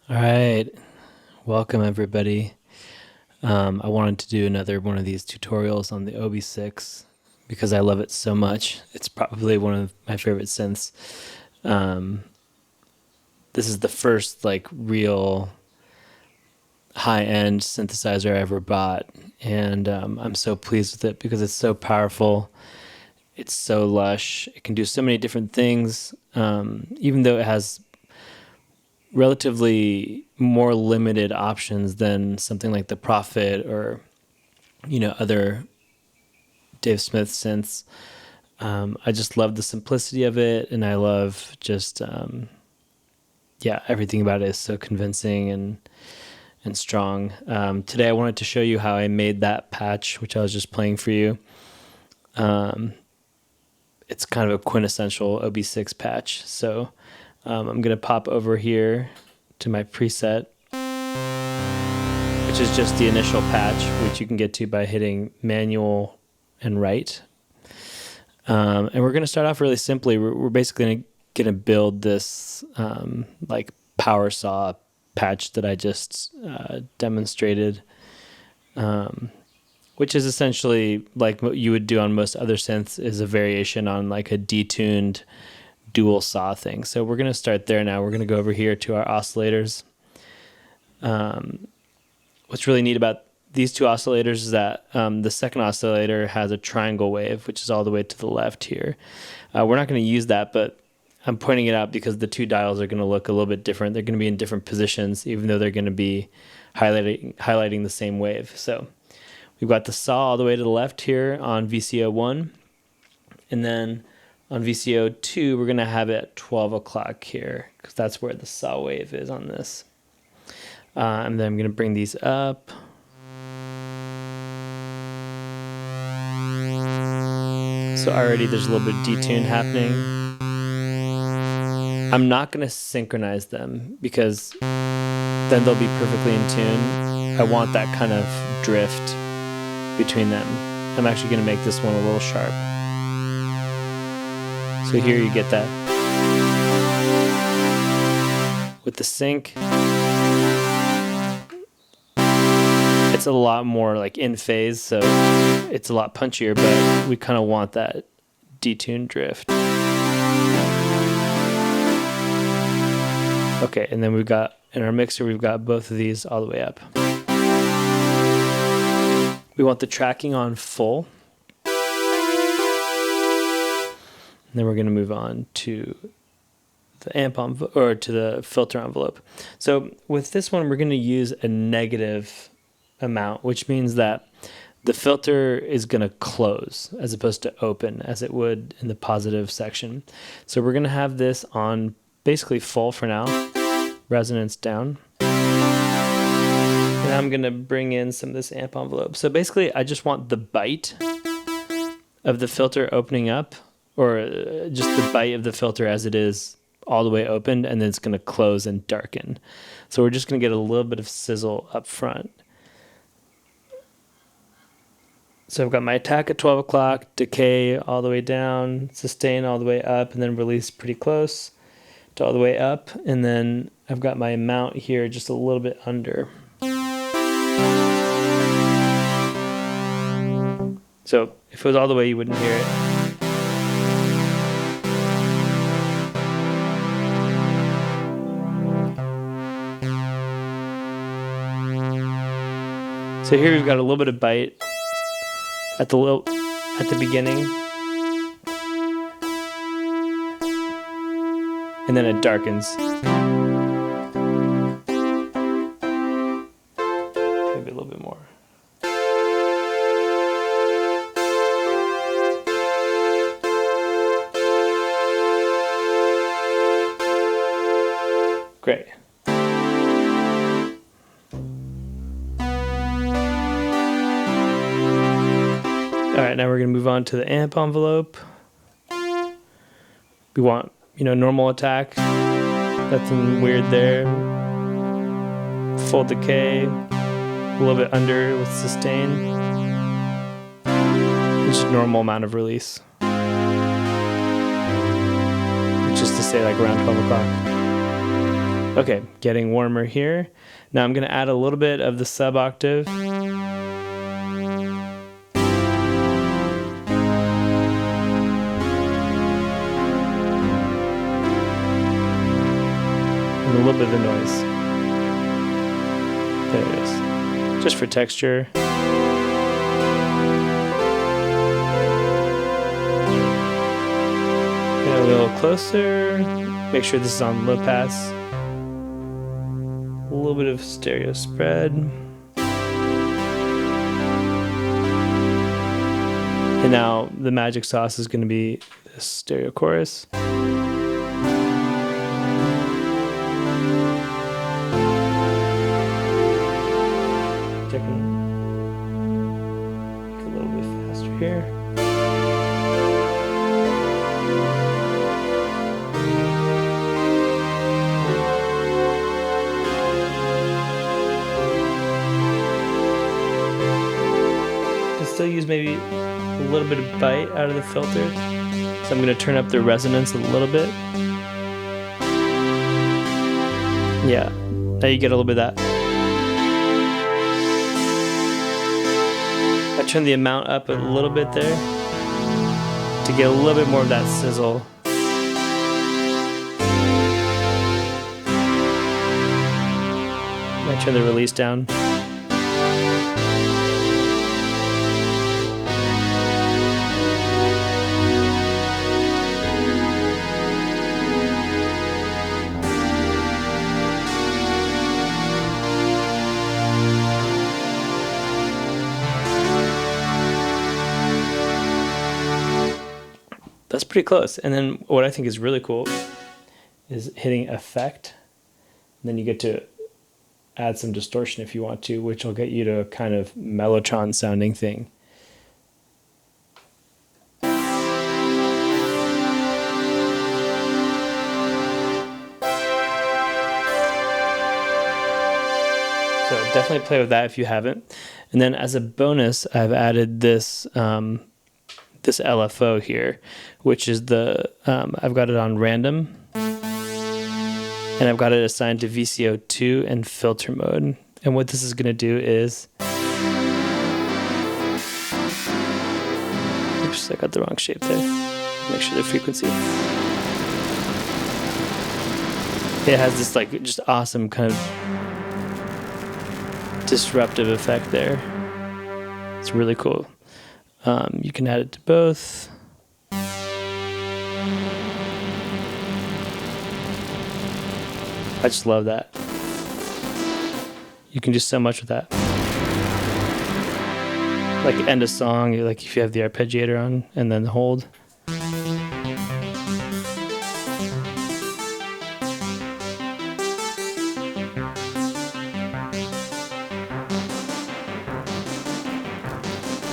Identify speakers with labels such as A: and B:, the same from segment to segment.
A: All right, welcome everybody. I wanted to do another one of these tutorials on the OB-6 because I love it so much. It's probably one of my favorite synths. This is the first like real high-end synthesizer I ever bought, and I'm so pleased with it because it's so powerful. It's so lush. It can do so many different things, even though it has relatively more limited options than something like the Prophet or other Dave Smith synths. I just love the simplicity of it, and I love just everything about it is so convincing and strong. Today I wanted to show you how I made that patch, which I was just playing for you. It's kind of a quintessential OB-6 patch, so I'm going to pop over here to my preset, which is just the initial patch, which you can get to by hitting manual and right. And we're going to start off really simply. We're basically going to build this like power saw patch that I just demonstrated, which is essentially like what you would do on most other synths, is a variation on like a detuned dual saw thing. So we're going to start there now. We're going to go over here to our oscillators. What's really neat about these two oscillators is that the second oscillator has a triangle wave, which is all the way to the left here. We're not going to use that, but I'm pointing it out because the two dials are going to look a little bit different. They're going to be in different positions, even though they're going to be highlighting the same wave. So we've got the saw all the way to the left here on VCO1, and then on VCO2, we're going to have it at 12 o'clock here, because that's where the saw wave is on this. And then I'm going to bring these up. So already there's a little bit of detune happening. I'm not going to synchronize them because then they'll be perfectly in tune. I want that kind of drift between them. I'm actually going to make this one a little sharp. So here you get that. With the sync, it's a lot more like in phase, so it's a lot punchier, but we kind of want that detuned drift. Okay, and then we've got, in our mixer, we've got both of these all the way up. We want the tracking on full. And then we're going to move on to the amp envelope, or to the filter envelope. So with this one, we're going to use a negative amount, which means that the filter is going to close as opposed to open as it would in the positive section. So we're going to have this on basically full for now, resonance down. And I'm going to bring in some of this amp envelope. So basically I just want the bite of the filter opening up, or just the bite of the filter as it is all the way opened, and then it's going to close and darken. So we're just going to get a little bit of sizzle up front. So I've got my attack at 12 o'clock, decay all the way down, sustain all the way up, and then release pretty close to all the way up. And then I've got my amount here just a little bit under. So if it was all the way, you wouldn't hear it. So here we've got a little bit of bite at the beginning, and then it darkens. Maybe a little bit more. Great. All right, now we're going to move on to the amp envelope. We want, normal attack. Nothing weird there. Full decay. A little bit under with sustain. Just normal amount of release. Which is to say like around 12 o'clock. Okay, getting warmer here. Now I'm going to add a little bit of the sub octave. And a little bit of the noise. There it is. Just for texture. Get a little closer. Make sure this is on low pass. A little bit of stereo spread. And now the magic sauce is going to be this stereo chorus. Checking a little bit faster here. Still use maybe a little bit of bite out of the filter. So I'm going to turn up the resonance a little bit. Yeah, now you get a little bit of that. I turn the amount up a little bit there to get a little bit more of that sizzle. I turn the release down. That's pretty close. And then what I think is really cool is hitting effect. And then you get to add some distortion if you want to, which will get you to a kind of mellotron sounding thing. So definitely play with that if you haven't. And then as a bonus, I've added this this LFO here, which is the, I've got it on random, and I've got it assigned to VCO2 and filter mode. And what this is going to do is, oops, I got the wrong shape there. Make sure the frequency. It has this like just awesome kind of disruptive effect there. It's really cool. You can add it to both. I just love that. You can do so much with that. Like end a song, like if you have the arpeggiator on and then hold.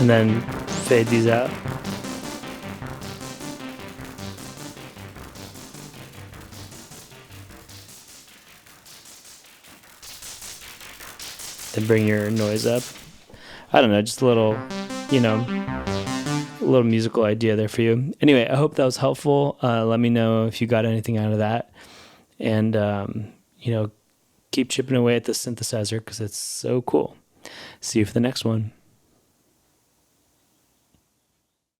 A: And then fade these out. Then bring your noise up. I don't know, just a little, you know, a little musical idea there for you. Anyway, I hope that was helpful. Let me know if you got anything out of that. And, you know, keep chipping away at the synthesizer because it's so cool. See you for the next one.